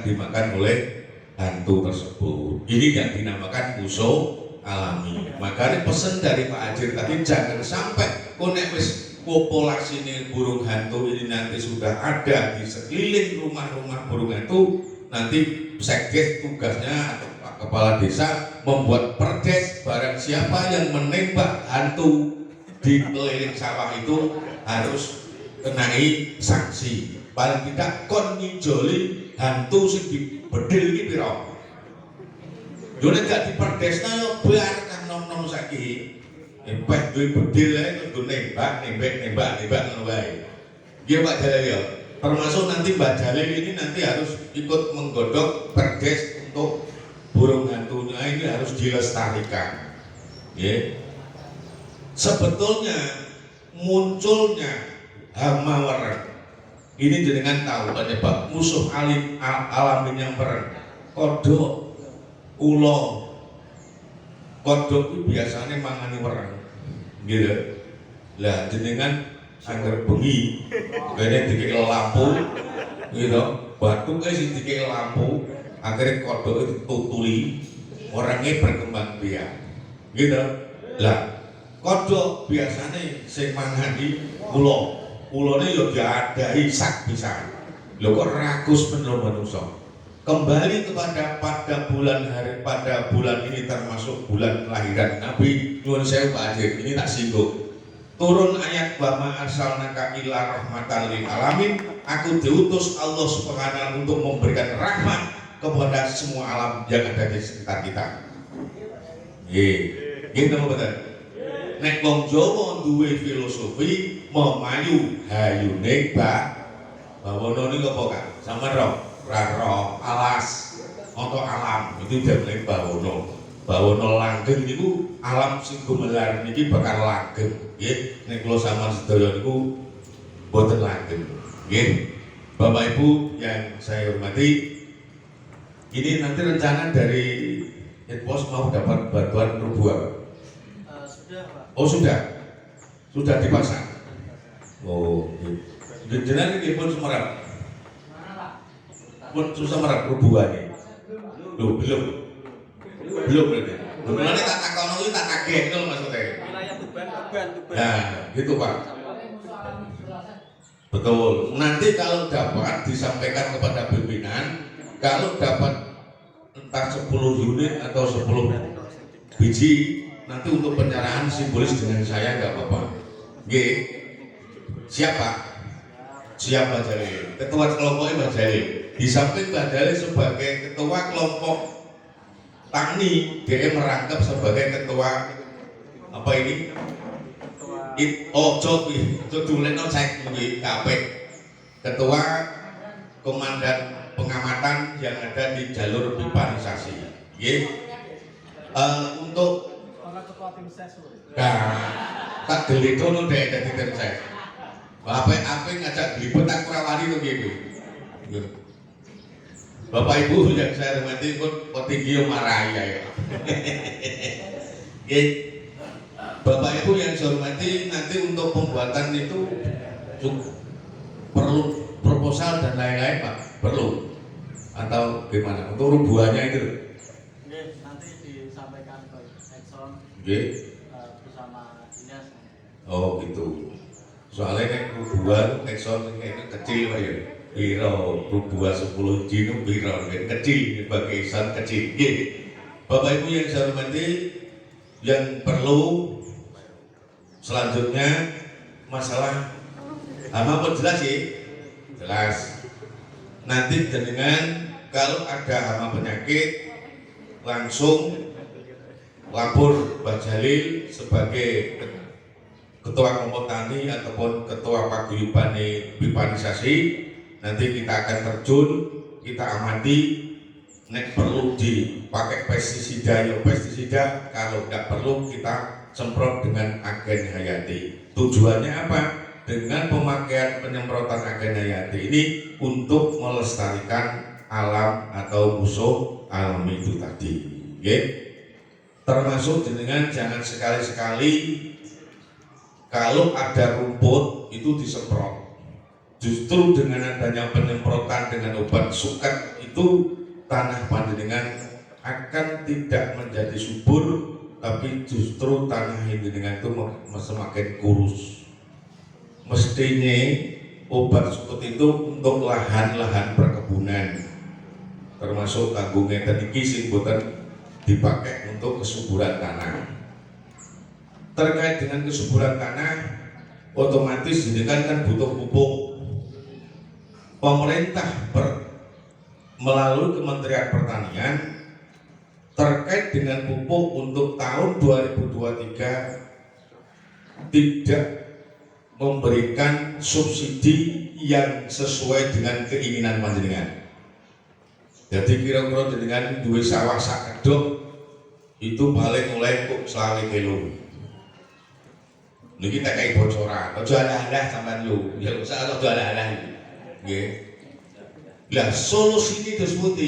dimakan oleh hantu tersebut. Ini yang dinamakan musuh alami. Makanya pesan dari Pak Hajir tadi, jangan sampai konek wis populasi ini burung hantu ini nanti sudah ada di sekeliling rumah-rumah burung hantu, nanti sekdes tugasnya atau Pak Kepala Desa membuat perdes, barang siapa yang menembak hantu di keliling sawah itu harus kenai sanksi. Paling tidak kon ngijoli hantu sing dibedil iki pira. Yo nek gak diperdesna yo biarkan nom-nom saiki. Empeh duwe bedil ae kudu nembak ngono wae. Nggih Pak Jalil ya. Termasuk nanti Mbak Jalil ini nanti harus ikut menggodok perdes untuk burung hantunya ini harus dilestarikan. Nggih. Sebetulnya munculnya hama wereng ini jenengan tahu penyebab musuh alami yang meren. Kodok, ulo, kodok itu biasanya mangani wereng, gitu. Lah jenengan anggar bengi, kayaknya dikei lampu, gitu. Batuknya sih dikei lampu, akhirnya kodok itu tutuli, orangnya berkembang biak, gitu. Lah kodok biasanya sing mangani ulo. Ulone yo diadahi sak pisan. Lho kok ragus menungso. Kembali kepada pada bulan ini termasuk bulan kelahiran Nabi nyuwun sewu Pak Hajir, ini tak singgung. Turun ayat wa ma arsalnaka illa rahmatan lil alamin, aku diutus Allah Subhanahu untuk memberikan rahmat kepada semua alam yang ada di sekitar kita. Nggih. Nggih napa betul? Nek wong Jawa duwe filosofi memayu hayune bawono niku apa Kak? Sampeyan roh alas atau alam itu jenenge bawono. Bawono langgeng niku alam sing gumelar niki bakal langgeng. Nggih, nek kula sampeyan sedaya niku boten langgeng. Nggih. Bapak Ibu yang saya hormati, ini nanti rencana dari Edpos mau dapat bantuan rubuh. Oh sudah dipasang. Oh, jenengan ini pun semerap. Pun susah merap rubuhannya. Loh, belum berarti. Mulane tak takono iki tak kaget itu maksudnya. Wilayah Tuban. Nah, gitu Pak. Betul. Nanti kalau dapat disampaikan kepada pimpinan, kalau dapat entah 10 unit atau 10 biji, nanti untuk penyerahan simbolis dengan saya nggak apa-apa. G, siapa? Siapa Jalil? Ketua kelompoknya Mbak Jalil. Di samping Mbak Jalil sebagai ketua kelompok tani, dia merangkap sebagai ketua apa ini? Joduleno cek KP. Ketua Komandan Pengamatan yang ada di jalur pipanisasi. G. Untuk tak geli kono deh dari tim saya. Apa ngajak gelibet tak kurawani tuh gitu. Bapak Ibu yang saya hormati pun Potigio Maraya ya. Bapak Ibu yang saya hormati, nanti untuk pembuatan itu perlu proposal dan lain-lain Pak, perlu atau gimana? Untuk rubuhannya itu? Nanti disampaikan ke Exxon. Bersama dinas. Oh gitu. Soalnya nek rubuhan Exxon ini kecil Pak ya. Biro rubuhan 10 jinu biro kecil bagi Exxon kecil. Bapak Ibu yang saya hormati, yang perlu selanjutnya masalah hama pun jelas sih. Jelas. Nanti dengan kalau ada hama penyakit langsung lapor Mbak Jalil sebagai ketua kelompok tani ataupun ketua paguyuban pipanisasi. Nanti kita akan terjun, kita amati, nek perlu dipakai pestisida ya pestisida, kalau tidak perlu kita semprot dengan agen hayati. Tujuannya apa? Dengan pemakaian penyemprotan agen hayati ini untuk melestarikan alam atau musuh alami itu tadi. Termasuk jenengan jangan sekali-sekali kalau ada rumput itu disemprot. Justru dengan adanya penyemprotan dengan obat suket itu tanah panjenengan akan tidak menjadi subur, tapi justru tanah panjenengan itu semakin kurus. Mestinya obat sukut itu untuk lahan-lahan perkebunan, termasuk kanggo ngeten iki sing boten dipakai untuk kesuburan tanah. Terkait dengan kesuburan tanah, otomatis jenengan kan butuh pupuk. Pemerintah melalui Kementerian Pertanian terkait dengan pupuk untuk tahun 2023 tidak memberikan subsidi yang sesuai dengan keinginan panjenengan. Jadi kira-kira jenengan duwe sawah sak kedok itu paling mulai kok 20 kilo. Niki tak kayak bocoran, aja alah-alah sampean yo, ya usah aja alah-alah. Nggih. Lah solusi tersebut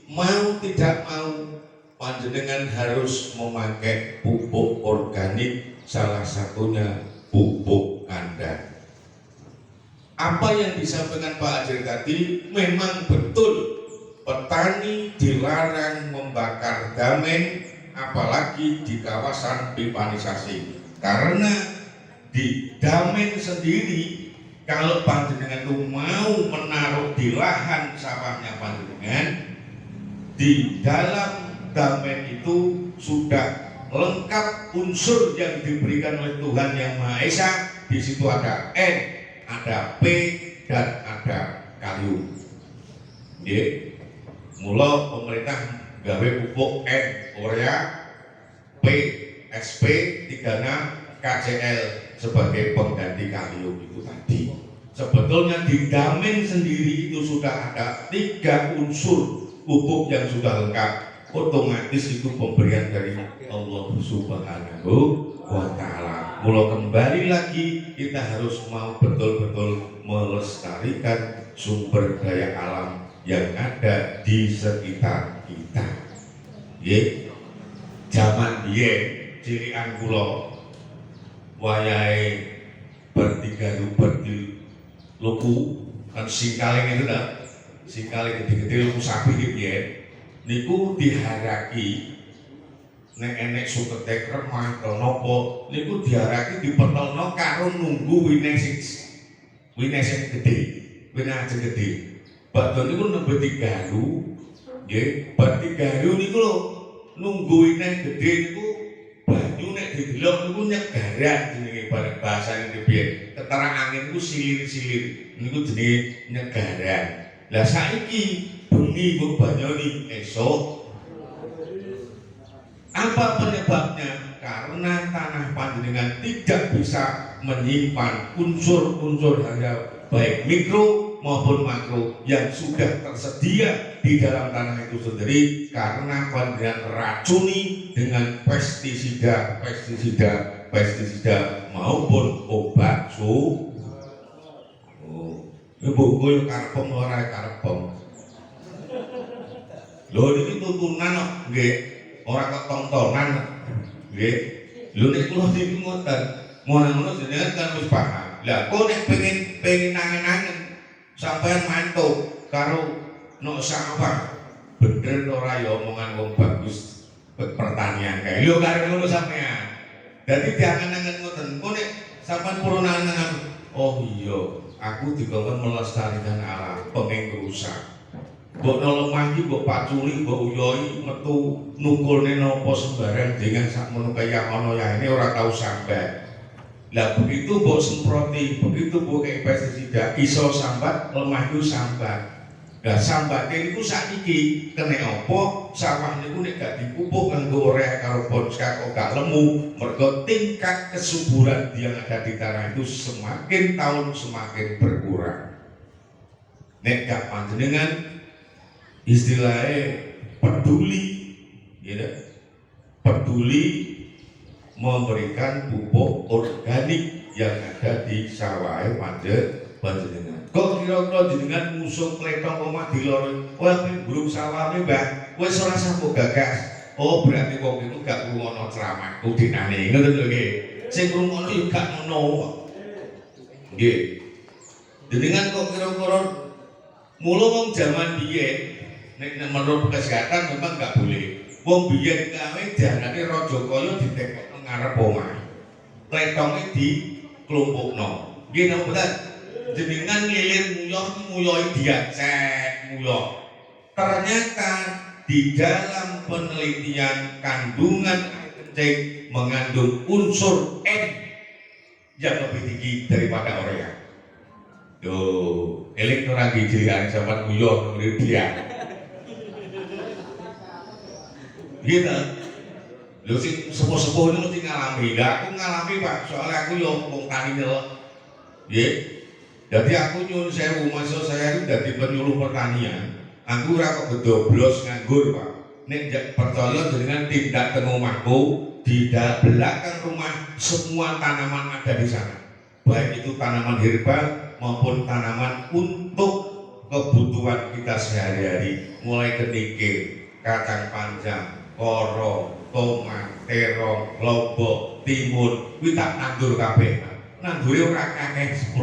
mau tidak mau panjenengan harus memakai pupuk organik, salah satunya pupuk kandang. Apa yang disampaikan Pak Ajir tadi memang betul, petani dilarang membakar damen apalagi di kawasan pipanisasi, karena di damen sendiri kalau panjenengan itu mau menaruh di lahan sawahnya panjenengan, di dalam damen itu sudah lengkap unsur yang diberikan oleh Tuhan Yang Maha Esa. Di situ ada N, ada P, dan ada kalium. Nggih. Mula pemerintah gawe pupuk N, urea, P, SP, 3 KCL sebagai pengganti kalium itu tadi. Sebetulnya di damen sendiri itu sudah ada 3 unsur pupuk yang sudah lengkap. Otomatis itu pemberian dari Allah Subhanahu wa Ta'ala. Mula kembali lagi kita harus mau betul-betul melestarikan sumber daya alam yang ada di sekitar kita. Nggih. Zaman biyen cilikan kula wayahe bertiga berdi luku kan singkaling itu dah, singkaling gede-gede luku sapi biyen niku diharaki nek enek sukete kremah atau nopo niku diharaki dipetelno karo nunggu wine sing gede, wine aja gede. Badhe niku nembe digaru, nggih, bar digaru niku lho nunggu wine gede niku banyu nek didelok niku nyegaran jenenge bareng bahasa piye. Keterang angin niku silir-silir niku jenenge nyegaran. Lah saiki bengi kok banyoni esok. Apa penyebabnya? Karena tanah panjenengan tidak bisa menyimpan unsur-unsur hara baik mikro maupun makro yang sudah tersedia di dalam tanah itu sendiri, karena panjenengan racuni dengan pestisida maupun obat ibu gue karpem ora karpem. Lho niki tuntunan kok nggih, ora kok tontonan nggih. Lho nek kula niku ngoten, ngono jenengan kan wis paham. Lah kok nek pengen nangen-nangen sampean mantuk karo nok sawah, bener ora ya omongan wong bagus pertanian kae. Lho karo ngono sampean. Dadi diangen-angen ngoten. Kok nek sampean purun nangen, oh iya, aku dikongkon melestarikan alam, pengen rusak. Mbok lemah iki mbok paculi, mbok uyoi metu nukulne napa sembarang dengan sakmono kaya ana ya ini ora tau sambat. Lah begitu mbok semproti, begitu mbok kei pestisida iso sambat, lemah itu sambat. Lah sambate niku sakniki kene apa? Sawah niku nek gak dipupuk nganggo urea karo bonska kok gak lemu, mergo tingkat kesuburan yang ada di tanah itu semakin tahun semakin berkurang. Nek gak panjenengan istilahnya peduli, ya, peduli memberikan pupuk organik yang ada di sawah panjenengan. Kok kira-kira jenengan musuh kletong omah diloro, wah burung sawah mbah, wis ora sangko gagas. Oh berarti wong itu gak krungono ceramah kudinane, ngoten lho nggih. Sing krungono yo gak ngono. Nggih. Jenengan kok kira-kira mula wong jaman biyen nek menurut kesehatan memang nggak boleh. Wong biyen kawe diarani raja kaya ditekok ngarep omah. Letonge diklumpukno. Nggih napa mboten? Jenengan lilir nguyoi diacek nguyok. Ternyata di dalam penelitian kandungan air kencing mengandung unsur N yang lebih tinggi daripada urea. Duh, elektoral gijilian sama nguyok menurut dia. Gitu. Lho sing sepuh-sepuh itu mesti ngalami. Lah aku ngalami Pak, soalnya aku yo wong tani lho. Nggih. Jadi aku nyuwun sewu, maksud saya itu dadi penyuluh pertanian. Aku ora kok bedoblos nganggur Pak. Nek percaya dengan tindak teng omahku, di belakang rumah semua tanaman ada di sana. Baik itu tanaman herbal maupun tanaman untuk kebutuhan kita sehari-hari. Mulai kenikir, kacang panjang, koro, tomat, terong, lombok, timun, kuwi tak nandur kabeh. Nandure ora akeh 10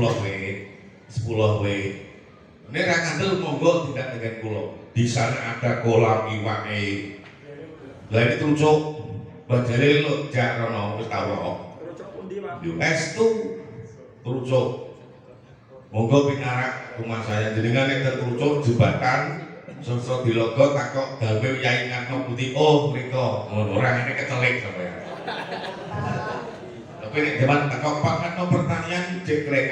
wae. Nek ra kandel monggo tidak dengan kula. Di sana ada kolam iwake. Lah ini trucuk bajare lho jak rono wis tau kok. Trucuk pundi, Pak? Estu trucuk. Monggo pinarak rumah saya jenengan nek trucuk jembatan sosok dilogo takok gawe Yai Ngatno Putih. Oh, mriko. Ora ngene kecelek sampeyan. Tapi nek jaman takok Pak Ngatno pertanian cek kleng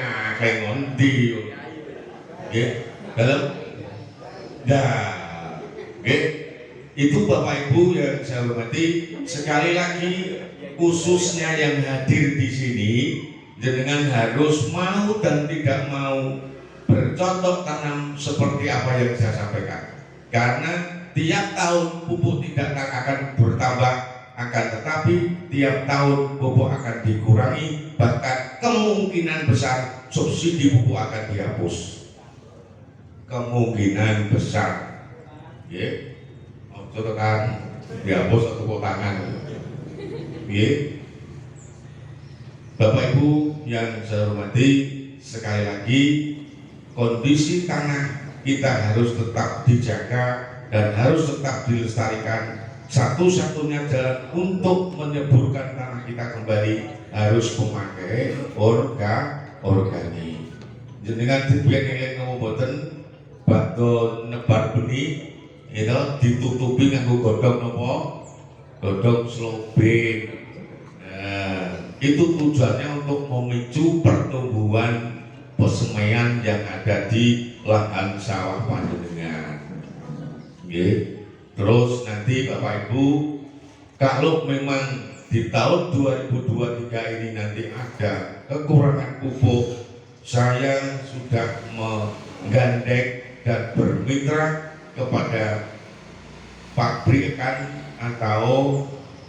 ngondi. Nggih. Dalam itu Bapak Ibu yang saya hormati, sekali lagi khususnya yang hadir di sini jenengan harus mau dan tidak mau bercocok tanam seperti apa yang saya sampaikan. Karena tiap tahun pupuk tidak akan bertambah, akan tetapi tiap tahun pupuk akan dikurangi, bahkan kemungkinan besar subsidi pupuk akan dihapus. Kemungkinan besar, ya, contoh kan dihapus atau tangan, ya. Bapak Ibu yang saya hormati, sekali lagi kondisi tanah kita harus tetap dijaga dan harus tetap dilestarikan. Satu-satunya jalan untuk menyuburkan tanah kita kembali harus memakai organik. Jenengan dibiyen eling ngomong boten bakdo nebar benih itu ditutupi nganggo godhong napa? Godhong slobing. Nah, itu tujuannya untuk memicu pertumbuhan pesemaian yang ada di lahan sawah panjenengan. Nggih. Terus nanti Bapak Ibu, kalau memang di tahun 2023 ini nanti ada kekurangan pupuk, saya sudah menggandeng dan bermitra kepada pabrikan atau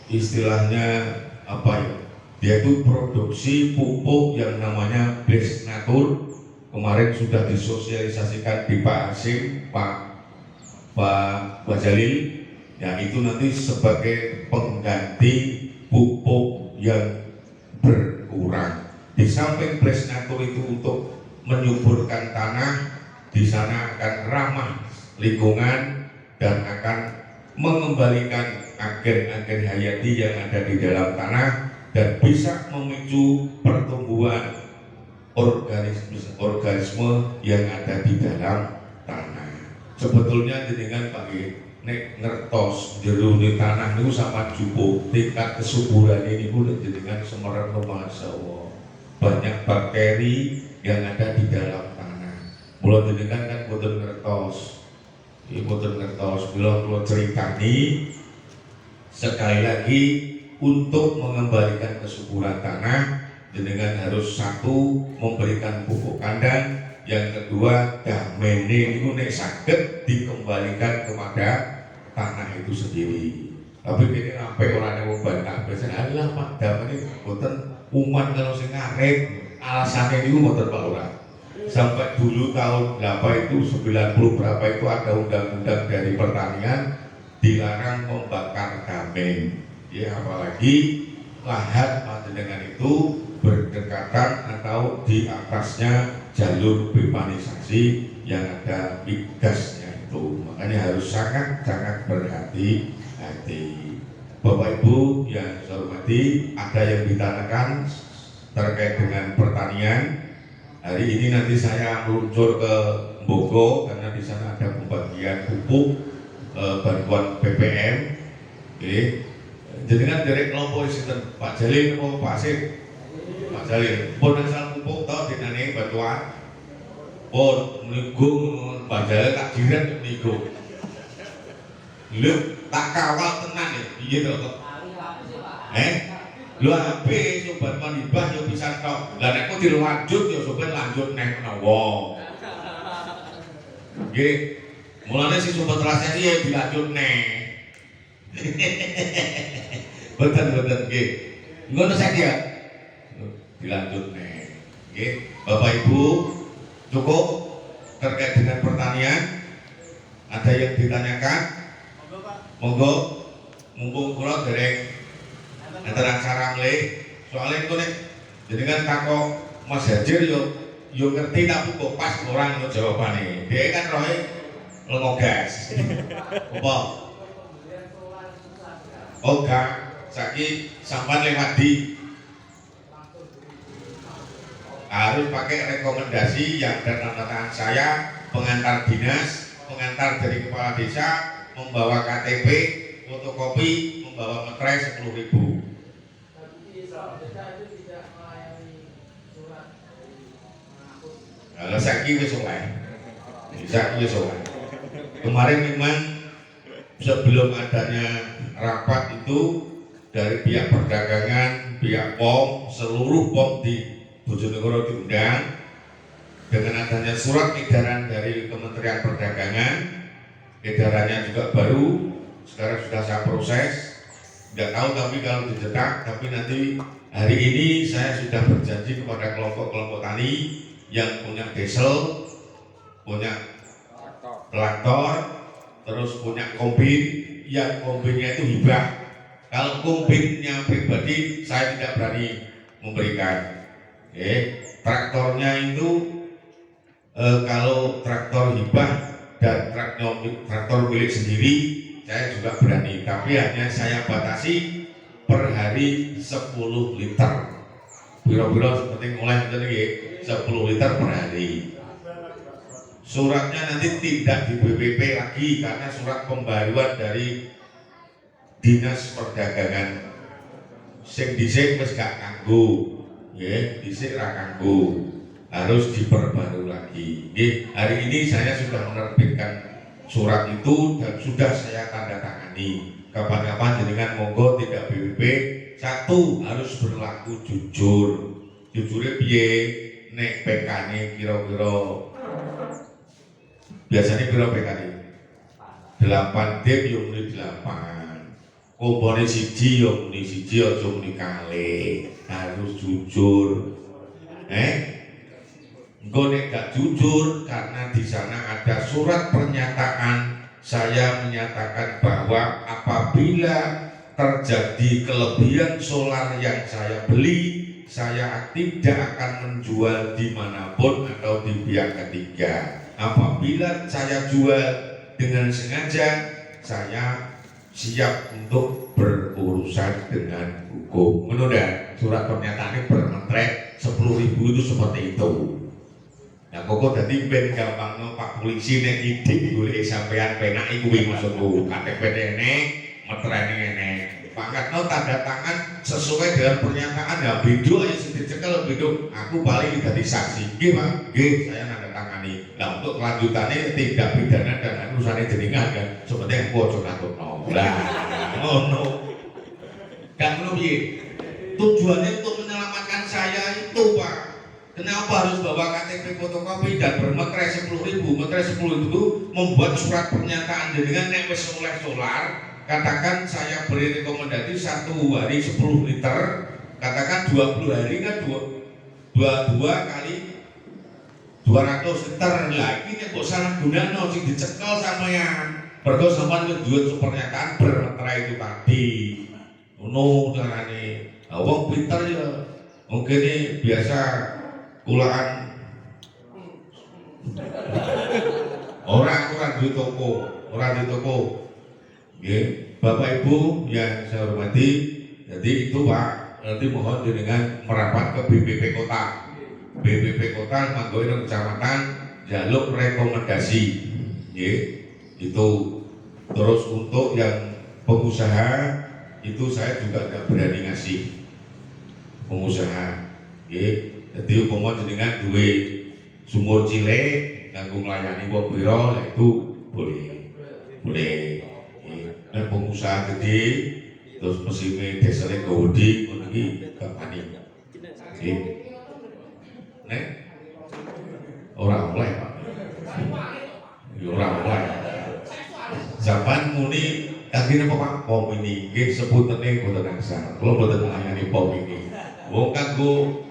istilahnya apa ya, yaitu produksi pupuk yang namanya Base Natur. Kemarin sudah disosialisasikan di Pak Hasim, Pak Jalil, ya itu nanti sebagai pengganti pupuk yang berkurang. Di samping Base Natur itu untuk menyuburkan tanah, di sana akan ramah lingkungan dan akan mengembalikan agen-agen hayati yang ada di dalam tanah dan bisa memicu pertumbuhan organisme yang ada di dalam tanah. Sebetulnya jenengan pakai nek ngertos jero di tanah niku sama cukup tingkat kesuburan ini pun jenengan semerap masya-Allah. Banyak bakteri yang ada di dalam tanah. Mula jenengan kan boten ngertos. Boten ngertos bila ceritani sekali lagi untuk mengembalikan kesuburan tanah jenengan harus satu memberikan pupuk kandang, yang kedua damene niku nek saged dikembalikan kepada tanah itu sendiri. Tapi ini sampai orang yang membantah biasanya adalah Pak damene boten umat kalau sing ngarep alasannya niku boten Pak Lurah. Sampai dulu tahun berapa itu 90 berapa itu ada undang-undang dari pertanian dilarang membakar dameng. Ya apalagi lahan panjenengan itu berdekatan atau di atasnya jalur pipanisasi yang ada migasnya itu. Makanya makanya harus sangat-sangat berhati-hati. Bapak Ibu yang saya hormati, ada yang ditanyakan terkait dengan pertanian. Hari ini nanti saya meluncur ke Bogo karena di sana ada pembagian pupuk bantuan BBM. Oke. Jadi kan dari kelompok sinten Pak Jalil atau Pak Asif? Pak Jalil. Pun asal pupuk tau dinane bantuan. Pun menigung Pak Jalil tak jiran menigung. Lu tak kawal tenan ya, iya toh. Lu ape sobat manibah yo bisa tok. Lah nek kok dilanjut yo sobat lanjut nek menawa. Nggih. Mulane si sobat rasane ya dilanjut nek. Betul nggih. Ngono saja. Dilanjut nek. Nggih. Bapak Ibu cukup terkait dengan pertanian. Ada yang ditanyakan? Monggo, mumpung kula dereng enten acara mleh, soalnya itu nek jenengan takok Mas Hajir yo ngerti tapi kok pas orang yo jawabane. Dia kan rohe lengogas. Apa? Oh gak, saiki sampean lewat di harus pakai rekomendasi yang ada tanda tangan saya, pengantar dinas, pengantar dari kepala desa, membawa KTP, fotokopi, membawa materai 10.000. Kalau saiki wis oleh. Saiki wis oleh. Kemarin memang sebelum adanya rapat itu dari pihak perdagangan, pihak POM, seluruh POM di Bojonegoro diundang dengan adanya surat edaran dari Kementerian Perdagangan. Edarannya juga baru, sekarang sudah saya proses. Tidak tahu tapi kalau dicetak, tapi nanti hari ini saya sudah berjanji kepada kelompok-kelompok tani yang punya diesel, punya traktor, terus punya kombin, yang kombinnya itu hibah. Kalau kombinnya pribadi saya tidak berani memberikan. Traktornya itu kalau traktor hibah dan traktor milik sendiri saya juga berani, tapi hanya saya batasi per hari 10 liter. Biro-biro seperti mulai tadi 10 liter per hari. Suratnya nanti tidak di BPP lagi karena surat pembaruan dari Dinas Perdagangan. Sing dhisik wis gak kanggo, nggih, dhisik ra kanggo. Harus diperbarui lagi. Hari ini saya sudah menerbitkan surat itu dan sudah saya tanda tangani. Kapan-kapan jenengan monggo tidak BPP. Satu, harus berlaku jujur. Jujurnya piye? Nek PK-ne kira-kira biasanya piro PK-ne? 8 dep yo muni 8. Kompone siji yo muni siji aja muni kalih. Harus jujur. Engko nek gak jujur karena di sana ada surat pernyataan saya menyatakan bahwa apabila terjadi kelebihan solar yang saya beli, saya tidak akan menjual dimanapun atau di pihak ketiga. Apabila saya jual dengan sengaja, saya siap untuk berurusan dengan hukum. Menunda surat pernyataan bermetrek 10.000 itu seperti itu. Nah, kok dadi ben gampang Pak Polisi nek idik golek sampean penak iku kuwi maksudku. KTP ne metrene ngene. Pangkatno tanda tangan sesuai dengan pernyataan ya beda aja sing dicekel beda. Aku paling dadi saksi. Nggih, Pak. Nggih, saya nanda tangani. Nah, untuk kelanjutannya tindak pidana dan urusane jenengan kan seperti aku aja takutno. Lah, ngono. Kan ngono piye? Tujuannya untuk menyelamatkan saya itu, Pak. Kenapa harus bawa KTP fotokopi dan bermeterai 10.000? Meterai 10.000 itu membuat surat pernyataan dengan nek wis oleh solar. Katakan saya beri rekomendasi 1 hari 10 liter. Katakan 20 hari kan 22 kali 200 liter. Lagi nek kok salah gunanya sing dicekel sampean. Mergo sampean wis duwe pernyataan bermeterai itu tadi. Ngono carane. Nah, wong pinter ya. Mungkin ini biasa kulaan orang duit toko ora di toko. Nggih, Bapak Ibu yang saya hormati, jadi itu Pak, nanti mohon dengan merapat ke BPP Kota. BPP Kota Manggoin Kecamatan jaluk rekomendasi. Nggih, itu terus untuk yang pengusaha itu saya juga tidak berani ngasih pengusaha. Nggih, jadi umpama jenengan duwe sumur cilik kanggo nglayani wong pira itu boleh. Boleh. Nek pengusaha gede terus mesine desane gede ngono iki gak wani. Nggih. Nek ora oleh, Pak. Ya ora oleh. Zaman muni kangge napa Pak? Pom ini nggih sebutane boten angsal. Kula boten nglayani pom ini. Wong kanggo